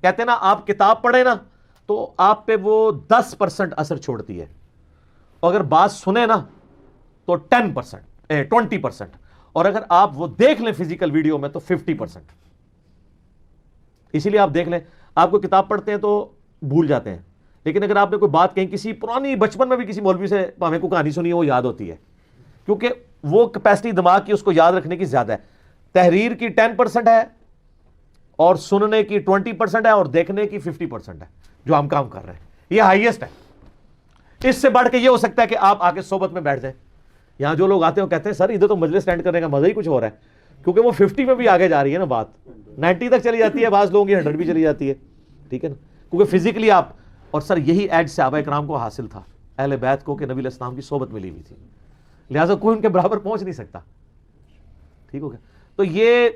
کہتے ہیں نا آپ کتاب پڑھیں نا تو آپ پہ وہ 10% اثر چھوڑتی ہے، اور اگر بات سنیں نا تو 20%، اور اگر آپ وہ دیکھ لیں فزیکل ویڈیو میں تو 50%. اسی لیے آپ دیکھ لیں، آپ کو کتاب پڑھتے ہیں تو بھول جاتے ہیں، لیکن اگر آپ نے کوئی بات کہیں کسی پرانی بچپن میں بھی کسی مولوی سے ہمیں کو کہانی سنی ہے وہ یاد ہوتی ہے، کیونکہ وہ کیپیسٹی دماغ کی اس کو یاد رکھنے کی زیادہ ہے. تحریر کی 10% ہے اور سننے کی 20% ہے اور دیکھنے کی 50% ہے جو ہم کام کر رہے ہیں. یہ ہائیسٹ ہے. اس سے بڑھ کے یہ ہو سکتا ہے کہ آپ آ کے صحبت میں بیٹھ جائیں. یہاں جو لوگ آتے ہیں وہ کہتے ہیں سر ادھر تو مجلس اسٹینڈ کرنے کا مزہ ہی کچھ ہو رہا ہے، کیونکہ وہ 50 میں بھی آگے جا رہی ہے نا، بات 90 تک چلی جاتی ہے، بعض لوگوں کی 100 بھی چلی جاتی ہے. ٹھیک ہے نا، کیونکہ فزیکلی آپ، اور سر یہی ایج صحابہ کرام کو حاصل تھا، اہل بیت کو، کہ نبی علیہ السلام کی صحبت ملی ہوئی تھی، لہٰذا کوئی ان کے برابر پہنچ نہیں سکتا. ٹھیک ہو گیا. تو یہ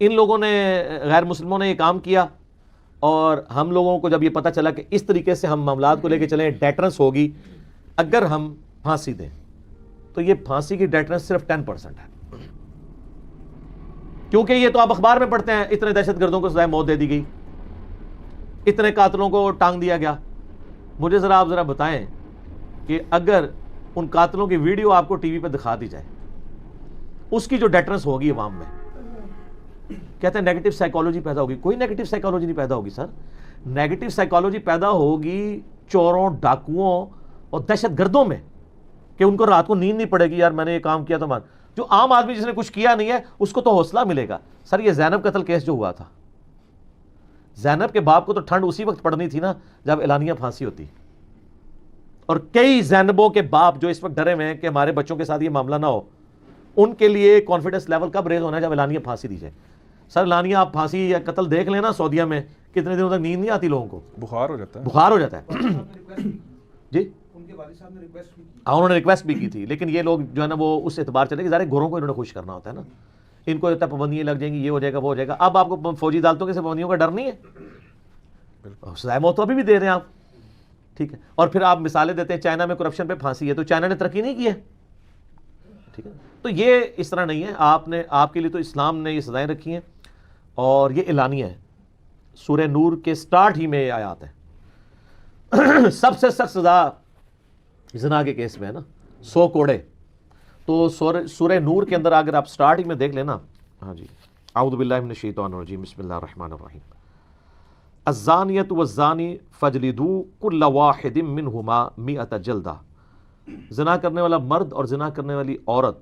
ان لوگوں نے، غیر مسلموں نے یہ کام کیا، اور ہم لوگوں کو جب یہ پتہ چلا کہ اس طریقے سے ہم معاملات کو لے کے چلیں، ڈیٹرنس ہوگی اگر ہم پھانسی دیں، تو یہ پھانسی کی ڈیٹرنس صرف 10% ہے. کیونکہ یہ تو آپ اخبار میں پڑھتے ہیں اتنے دہشت گردوں کو سزائے موت دے دی گئی، اتنے قاتلوں کو ٹانگ دیا گیا. مجھے آپ ذرا بتائیں کہ اگر ان قاتلوں کی ویڈیو آپ کو ٹی وی پہ دکھا دی جائے، اس کی جو ڈیٹرنس ہوگی عوام میں، کہتے ہیں نیگیٹو سائیکالوجی پیدا ہوگی. کوئی نیگیٹو سائیکالوجی نہیں پیدا ہوگی سر. نیگیٹو سائیکالوجی پیدا ہوگی چوروں، ڈاکوؤں اور دہشت گردوں میں، کہ ان کو رات کو نیند نہیں پڑے گی، یار میں نے یہ کام کیا تو مان. جو عام آدمی جس نے کچھ کیا نہیں ہے اس کو تو حوصلہ ملے گا. سر یہ زینب قتل کیس جو ہوا تھا، زینب کے باپ کو تو ٹھنڈ اسی وقت پڑنی تھی نا جب اعلانیہ پھانسی ہوتی، اور کئی زینبوں کے باپ جو اس وقت ڈرے ہوئے ہیں کہ ہمارے بچوں کے ساتھ یہ معاملہ نہ ہو، ان کے لیے کانفیڈنس لیول کب ریز ہونا ہے؟ جب اعلانیہ پھانسی دی جائے. سر اعلانیہ آپ پھانسی یا قتل دیکھ لینا سعودیہ میں، کتنے دنوں تک نیند نہیں آتی لوگوں کو، بخار ہو جاتا ہے. بخار ہو جاتا ہے. جی انہوں نے ریکویسٹ بھی کی تھی، لیکن یہ لوگ جو ہے نا وہ اس اعتبار چلے کہ ظاہر گوروں کو انہوں نے خوش کرنا ہوتا ہے نا، ان کو اتنا پابندیاں لگ جائیں گی، یہ ہو جائے گا وہ ہو جائے گا. اب آپ کو فوجی عدالتوں کے سے پابندیوں کا ڈر نہیں ہے، سزائے موت ابھی بھی دے رہے ہیں آپ. ٹھیک ہے. اور پھر آپ مثالیں دیتے ہیں چائنا میں کرپشن پہ پھانسی ہے، تو چائنا نے ترقی نہیں کی ہے. ٹھیک ہے. تو یہ اس طرح نہیں ہے. آپ کے لیے تو اسلام نے یہ سزائیں رکھی ہیں، اور یہ اعلانیہ ہے. سورہ نور کے سٹارٹ ہی میں یہ آیات ہے. سب سے سخت سزا زنا کے کیس میں ہے نا 100 کوڑے. تو سورہ نور کے اندر اگر آپ سٹارٹ ہی میں دیکھ لینا، ہاں جی، اعوذ باللہ من الشیطان الرجیم، بسم اللہ الرحمن الرحیم. الزانیۃ والزانی فجلدوا کل واحد منہما 100 جلدہ. زنا کرنے والا مرد اور زنا کرنے والی عورت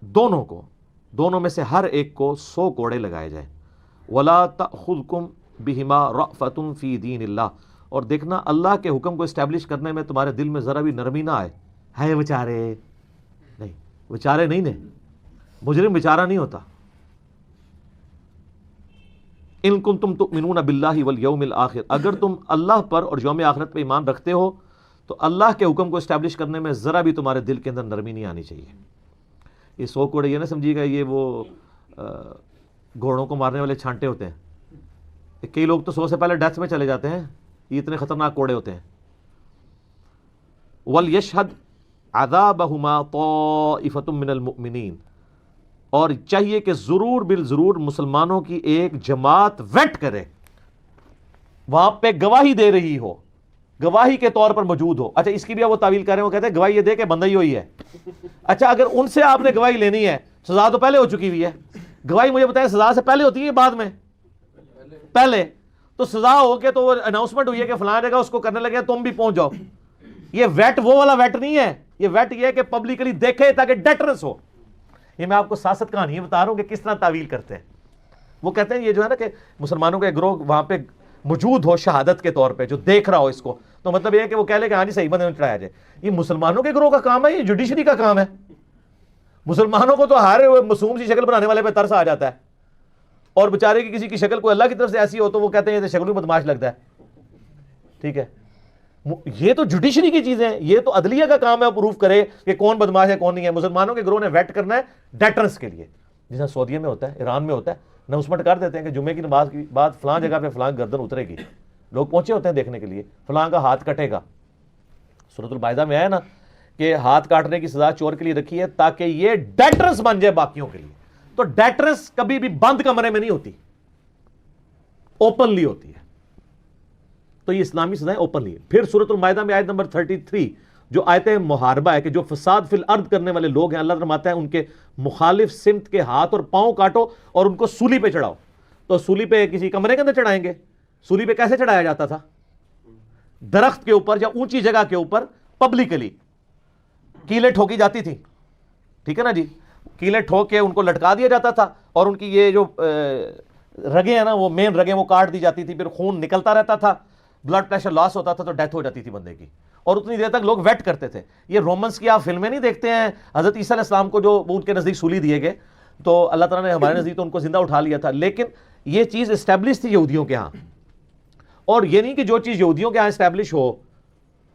دونوں میں سے ہر ایک کو 100 کوڑے لگائے جائیں. ولا تأخذکم بہما رأفۃ فی دین اللہ. اور دیکھنا اللہ کے حکم کو اسٹیبلش کرنے میں تمہارے دل میں ذرا بھی نرمی نہ آئے. ہے بیچارے نہیں، بیچارے نہیں نے، مجرم بیچارہ نہیں ہوتا. ان کنتم تؤمنون باللہ والیوم الآخر. اگر تم اللہ پر اور یوم آخرت پہ ایمان رکھتے ہو تو اللہ کے حکم کو اسٹیبلش کرنے میں ذرا بھی تمہارے دل کے اندر نرمی نہیں آنی چاہیے. یہ 100 کوڑے یہ نہ سمجھیے گا یہ وہ گھوڑوں کو مارنے والے چھانٹے ہوتے ہیں. کئی لوگ تو 100 سے پہلے ڈیتھ میں چلے جاتے ہیں، یہ اتنے خطرناک کوڑے ہوتے ہیں. وَلْيَشْهَدْ عَذَابَهُمَا طَائِفَةٌ مِّنَ الْمُؤْمِنِينَ. اور چاہیے کہ ضرور بالضرور مسلمانوں کی ایک جماعت ویٹ کرے، وہاں پہ گواہی دے رہی ہو، گواہی کے طور پر موجود ہو. اچھا اس کی بھی وہ تعویل کر رہے ہیں، وہ کہتے ہیں گواہی یہ دے کہ بندہ ہی ہوئی ہے. اچھا اگر ان سے آپ نے گواہی لینی ہے، سزا تو پہلے ہو چکی ہوئی ہے. گواہی مجھے بتائیں سزا سے پہلے ہوتی ہے بعد میں؟ پہلے. تو سزا ہو کے تو وہ اناؤنسمنٹ ہوئی ہے کہ فلاں جگہ اس کو کرنے لگے تم بھی پہنچ جاؤ. یہ ویٹ وہ والا ویٹ نہیں ہے، یہ ویٹ یہ ہے کہ پبلکلی دیکھے تاکہ ڈیٹرنس ہو. یہ میں آپ کو سیاست کہانی بتا رہا ہوں کہ کس طرح تعویل کرتے ہیں. وہ کہتے ہیں یہ جو ہے نا کہ مسلمانوں کا گروہ وہاں پہ موجود ہو شہادت کے طور پہ، جو دیکھ رہا ہو اس کو، تو مطلب یہ ہے کہ وہ کہہ لے کہ ہاں جی صحیح بندے میں چڑھایا جائے. یہ مسلمانوں کے گروہ کا کام ہے، یہ جوڈیشری کا کام ہے. مسلمانوں کو تو ہر معصوم سی شکل بنانے والے پہ ترس آ جاتا ہے، اور بیچارے کی کسی کی شکل کوئی اللہ کی طرف سے ایسی ہو تو وہ کہتے ہیں یہ شکل بھی بدماش لگتا ہے. ٹھیک ہے. یہ تو جوڈیشری کی چیزیں ہیں، یہ تو عدلیہ کا کام ہے پروف کرے کہ کون بدماش ہے کون نہیں ہے. مسلمانوں کے گروہ نے ویٹ کرنا ہے ڈیٹرنس کے لیے، جیسا سعودیہ میں ہوتا ہے، ایران میں ہوتا ہے. اناؤنسمنٹ کر دیتے ہیں کہ جمعے کی نماز کے بعد فلاں جگہ پہ فلاں گردن اترے گی. لوگ پہنچے ہوتے ہیں دیکھنے کے لیے، فلاں کا ہاتھ کٹے گا. سورۃ البائدہ میں آیا نا کہ ہاتھ کاٹنے کی سزا چور کے لیے رکھی ہے تاکہ یہ ڈیٹرنس بن جائے باقیوں کے لیے. تو ڈیٹرنس کبھی بھی بند کمرے میں نہیں ہوتی. اوپنلی ہوتی ہے. تو یہ اسلامی سزائیں اوپنلی ہیں. پھر سورۃ المائدہ میں آیت نمبر 33 جو آیت محاربہ ہے کہ جو فساد فی الارض کرنے والے لوگ ہیں، اللہ فرماتا ہے ان کے مخالف سمت کے ہاتھ اور پاؤں کاٹو اور ان کو سولی پہ چڑھاؤ. تو سولی پہ کسی کمرے کے اندر چڑھائیں گے؟ سولی پہ کیسے چڑھایا جاتا تھا؟ درخت کے اوپر یا اونچی جگہ کے اوپر پبلکلی کیلیں ٹھوکی جاتی تھی، ٹھیک ہے نا جی، کیلیں ٹھوک کے ان کو لٹکا دیا جاتا تھا اور ان کی یہ جو رگیں ہیں نا، وہ مین رگیں وہ کاٹ دی جاتی تھی، پھر خون نکلتا رہتا تھا، بلڈ پریشر لاس ہوتا تھا تو ڈیتھ ہو جاتی تھی بندے کی، اور اتنی دیر تک لوگ ویٹ کرتے تھے. یہ رومنس کی آپ فلمیں نہیں دیکھتے ہیں؟ حضرت عیسیٰ علیہ السلام کو جو ان کے نزدیک سولی دیے گئے تو اللہ تعالیٰ نے ہمارے نزدیک تو ان کو زندہ اٹھا لیا تھا، لیکن یہ چیز اسٹیبلش تھی یہودیوں کے ہاں. اور یہ نہیں کہ جو چیز یہودیوں کے ہاں اسٹیبلش ہو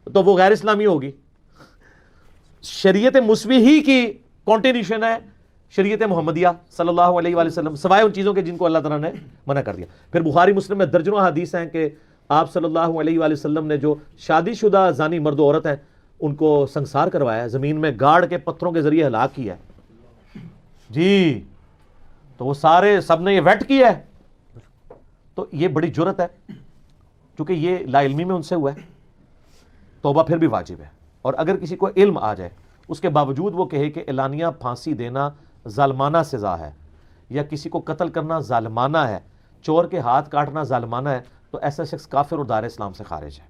تو وہ غیر اسلامی ہوگی. شریعت موسوی ہی کی کنٹینیوشن ہے شریعت محمدیہ صلی اللہ علیہ وآلہ وسلم، سوائے ان چیزوں کے جن کو اللہ تعالیٰ نے منع کر دیا. پھر بخاری مسلم میں درجنوں حدیث ہیں کہ آپ صلی اللہ علیہ وآلہ وسلم نے جو شادی شدہ زانی مرد و عورت ہیں ان کو سنسار کروایا ہے، زمین میں گاڑ کے پتھروں کے ذریعے ہلاک کیا ہے جی. تو وہ سارے سب نے یہ ویٹ کیا ہے. تو یہ بڑی جرت ہے، چونکہ یہ لا علمی میں ان سے ہوا ہے. توبہ پھر بھی واجب ہے. اور اگر کسی کو علم آ جائے اس کے باوجود وہ کہے کہ اعلانیہ پھانسی دینا ظالمانہ سزا ہے، یا کسی کو قتل کرنا ظالمانہ ہے، چور کے ہاتھ کاٹنا ظالمانہ ہے، تو ایسا شخص کافر اور دار اسلام سے خارج ہے.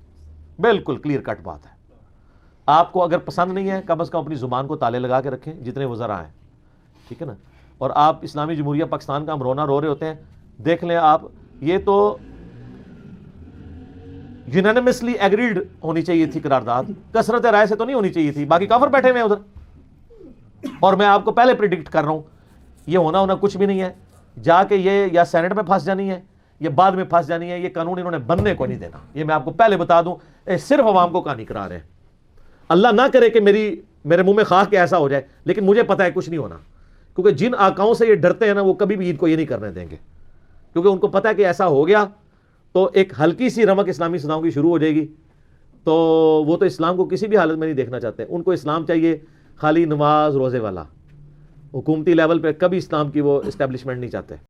بالکل کلیئر کٹ بات ہے. آپ کو اگر پسند نہیں ہے کم از کم اپنی زبان کو تالے لگا کے رکھیں جتنے وزراء ہیں، ٹھیک ہے نا. اور آپ اسلامی جمہوریہ پاکستان کا ہم رونا رو رہے ہوتے ہیں، دیکھ لیں آپ، یہ تو یونینمسلی ایگریڈ ہونی چاہیے تھی قرارداد، کثرت رائے سے تو نہیں ہونی چاہیے تھی. باقی کافر بیٹھے ہوئے ہیں ادھر، اور میں آپ کو پہلے پریڈکٹ کر رہا ہوں یہ ہونا کچھ بھی نہیں ہے. جا کے یہ یا سینٹ میں پھنس جانی ہے یا بعد میں پھنس جانی ہے. یہ قانون انہوں نے بننے کو نہیں دینا، یہ میں آپ کو پہلے بتا دوں. صرف عوام کو کہانی کرا رہے ہیں. اللہ نہ کرے کہ میرے منہ میں خاک کے ایسا ہو جائے، لیکن مجھے پتا ہے کچھ نہیں ہونا، کیونکہ جن آقاؤں سے یہ ڈرتے ہیں نا وہ کبھی بھی عید کو یہ نہیں کرنے دیں گے، کیونکہ ان کو پتا ہے کہ ایسا ہو گیا تو ایک ہلکی سی رمق اسلامی سزاؤں کی شروع ہو جائے گی. تو وہ تو اسلام کو کسی بھی حالت میں نہیں دیکھنا چاہتے. ان کو اسلام چاہیے خالی نماز روزے والا، حکومتی لیول پہ کبھی اسلام کی وہ اسٹیبلشمنٹ نہیں چاہتے.